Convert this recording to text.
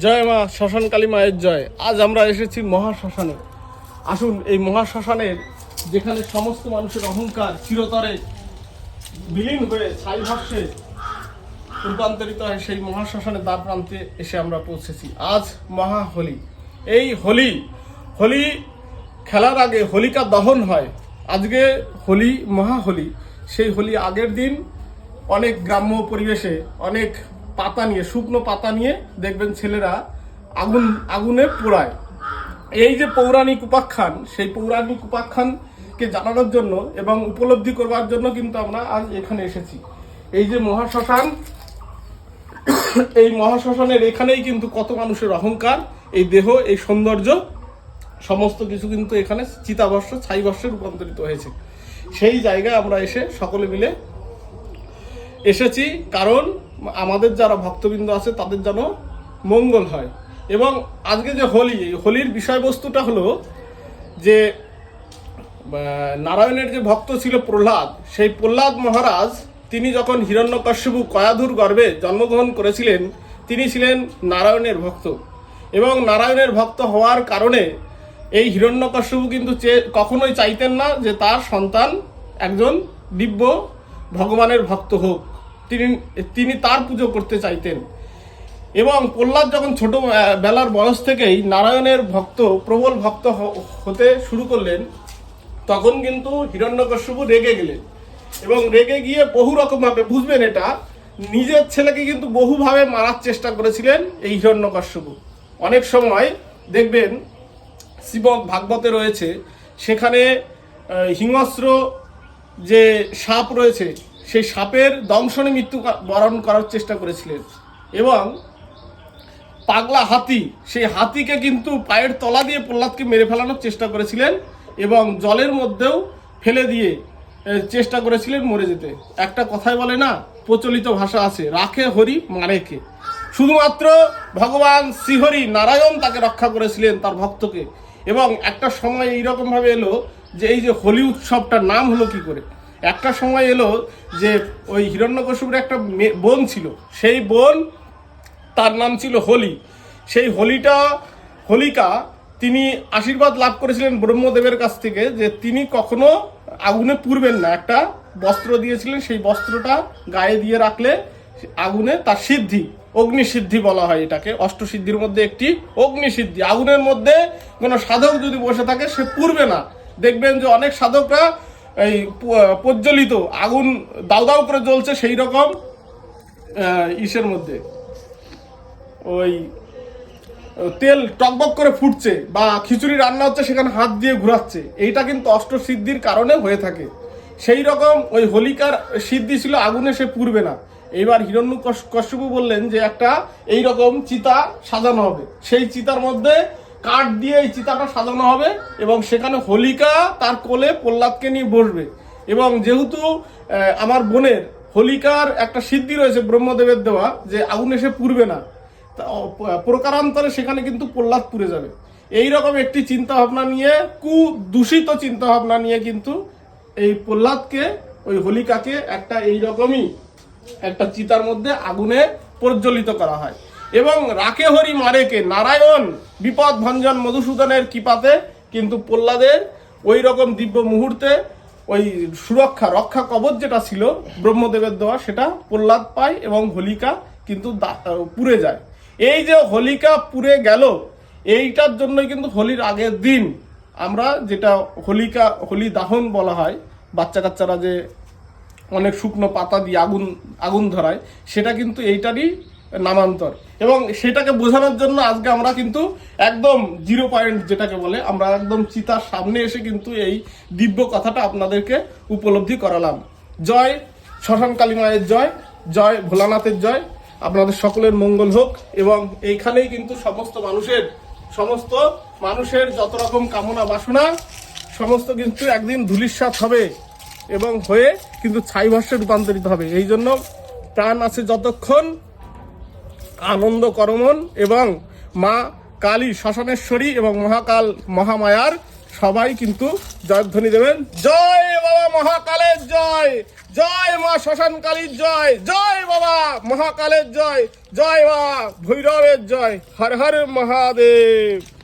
জয় মা শ্মশান কালী মায়ের জয়। আজ আমরা এসেছি মহাশ্মশানে। আসুন, এই মহাশ্মশানের যেখানে সমস্ত মানুষের অহংকার চিরতরে বিলীন হয়ে ছাই ভস্মে রূপান্তরিত হয়, সেই মহাশ্মশানের দ্বার প্রান্তে এসে আমরা পৌঁছেছি। আজ মহা হোলি। এই হোলি খেলার আগে হোলিকা দহন হয়। আজকে হোলি, মহা হোলি। সেই হোলি আগের দিন অনেক গ্রাম্য পরিবেশে অনেক পাতা নিয়ে, শুকনো পাতা নিয়ে দেখবেন ছেলেরা আগুনে পোড়ায়। এই যে পৌরাণিক উপাখ্যান, সেই পৌরাণিক উপাখ্যানকে জানানোর জন্য এবং উপলব্ধি করবার জন্য কিন্তু আমরা আজ এখানে এসেছি। এই যে মহাশ্মশান, এই মহাশ্মশানের এখানেই কিন্তু কত মানুষের অহংকার, এই দেহ, এই সৌন্দর্য সমস্ত কিছু কিন্তু এখানে চিতাভস্ম, ছাইভস্মে রূপান্তরিত হয়েছে। সেই জায়গায় আমরা এসে সকলে মিলে এসেছি, কারণ আমাদের যারা ভক্তবৃন্দ আছে তাদের যেন মঙ্গল হয়। এবং আজকে যে হোলি, এই হোলির বিষয়বস্তুটা হলো যে নারায়ণের যে ভক্ত ছিল প্রহ্লাদ, সেই প্রহ্লাদ মহারাজ তিনি যখন হিরণ্যকশ্যপু কয়াধুর গর্ভে জন্মগ্রহণ করেছিলেন, তিনি ছিলেন নারায়ণের ভক্ত। এবং নারায়ণের ভক্ত হওয়ার কারণে এই হিরণ্যকশ্যপু কিন্তু কখনোই চাইতেন না যে তার সন্তান একজন দিব্য ভগবানের ভক্ত হোক। তিনি তার পুজো করতে চাইতেন। এবং প্রহ্লাদ যখন ছোট বেলার বয়স থেকেই নারায়ণের ভক্ত, প্রবল ভক্ত হতে শুরু করলেন, তখন কিন্তু হিরণ্যকশ্যপু রেগে গেলেন। এবং রেগে গিয়ে বহু রকমভাবে, বুঝবেন এটা, নিজের ছেলেকে কিন্তু বহুভাবে মারার চেষ্টা করেছিলেন এই হিরণ্যকশ্যপু। অনেক সময় দেখবেন শ্রীমদ্ ভাগবতে রয়েছে, সেখানে হিংস্র যে সাপ রয়েছে, সেই সাপের দংশনে মৃত্যু বরণ করার চেষ্টা করেছিলেন। এবং পাগলা হাতি, সেই হাতিকে কিন্তু পায়ের তলা দিয়ে প্রহ্লাদকে মেরে ফেলানোর চেষ্টা করেছিলেন এবং জলের মধ্যেও ফেলে দিয়ে চেষ্টা করেছিলেন মরে যেতে। একটা কথাই বলে না, প্রচলিত ভাষা আছে, রাখে হরি মারে কে। শুধুমাত্র ভগবান শ্রীহরি নারায়ণ তাকে রক্ষা করেছিলেন, তার ভক্তকে। এবং একটা সময় এইরকমভাবে এলো যে এই যে হোলি উৎসবটার নাম হলো কি করে। একটা সময় এলো যে ওই হিরণ্যকশ্যপুর একটা বোন ছিল, সেই বোন, তার নাম ছিল হোলি। সেই হোলিকা তিনি আশীর্বাদ লাভ করেছিলেন ব্রহ্মদেবের কাছ থেকে যে তিনি কখনো আগুনে পুড়বেন না। একটা বস্ত্র দিয়েছিলেন, সেই বস্ত্রটা গায়ে দিয়ে রাখলে আগুনে তার সিদ্ধি, অগ্নিসিদ্ধি বলা হয় এটাকে, অষ্টসিদ্ধির মধ্যে একটি অগ্নিসিদ্ধি। আগুনের মধ্যে কোনো সাধক যদি বসে থাকে সে পুড়বে না। দেখবেন যে অনেক সাধকরা এই প্রজ্বলিত আগুন দাউ দাউ করে জ্বলছে, সেই রকম ইসের মধ্যে ওই তেল টকবক করে ফুটছে, বা খিচুড়ি রান্না হচ্ছে সেখানে হাত দিয়ে ঘোরাচ্ছে, এইটা কিন্তু অষ্টসিদ্ধির কারণে হয়ে থাকে। সেই রকম ওই হোলিকার সিদ্ধি ছিল, আগুনে সে পুড়বে না। এইবার হিরণ্যকশ্যপু বললেন যে একটা এই রকম চিতা সাজানো হবে, সেই চিতার মধ্যে কাঠ দিয়ে এই চিতাটা সাজানো হবে এবং সেখানে হোলিকা তার কোলে প্রহ্লাদকে নিয়ে বসবে। এবং যেহেতু আমার বোনের হোলিকার একটা সিদ্ধি রয়েছে ব্রহ্মদেবের দেওয়া, যে আগুনে সে পুড়বে না, প্রকারান্তরে সেখানে কিন্তু প্রহ্লাদ পুড়ে যাবে। এইরকম একটি চিন্তা ভাবনা নিয়ে, কুদূষিত চিন্তা ভাবনা নিয়ে কিন্তু এই প্রহ্লাদকে, ওই হোলিকাকে একটা এইরকমই একটা চিতার মধ্যে আগুনে প্রজ্বলিত করা হয়। এবং রাখে হরি মারে কে, নারায়ণ বিপদ ভঞ্জন মধুসূদনের কৃপাতে কিন্তু প্রহ্লাদের ওই রকম দিব্য মুহূর্তে ওই রক্ষা কবচ যেটা ছিল ব্রহ্মদেবের দেওয়া, সেটা প্রহ্লাদ পায় এবং হোলিকা কিন্তু পুড়ে যায়। এই যে হোলিকা পুড়ে গেল, এইটার জন্যই কিন্তু হোলির আগের দিন আমরা যেটা হোলি দাহন বলা হয়, বাচ্চা কাচ্চারা যে অনেক শুকনো পাতা দিয়ে আগুন ধরায়, সেটা কিন্তু এইটারই নামান্তর। এবং সেটাকে বোঝানোর জন্য আজকে আমরা কিন্তু একদম 0 পয়েন্ট যেটাকে বলে, আমরা একদম চিতার সামনে এসে কিন্তু এই দিব্য কথাটা আপনাদেরকে উপলব্ধি করালাম। জয় শ্মশান কালী মায়ের জয়, জয় ভোলানাথের জয়। আপনাদের সকলের মঙ্গল হোক। এবং এইখানেই কিন্তু সমস্ত মানুষের যত রকম কামনা বাসনা সমস্ত কিন্তু একদিন ধূলিসাৎ হবে এবং হয়ে কিন্তু ছাইভস্মে রূপান্তরিত হবে। এই জন্য প্রাণ আছে যতক্ষণ আনন্দ করমন এবং মা কালী শ্মশানেশ্বরী এবং মহাকাল মহামায়ার সবাই কিন্তু জয়ধ্বনি দেবেন। জয় বাবা মহাকালের জয়। জয় মা শ্মশানকালীর জয়, জয় বাবা মহাকালের জয়, জয় বাবা ভৈরবের জয়। হর হর মহাদেব।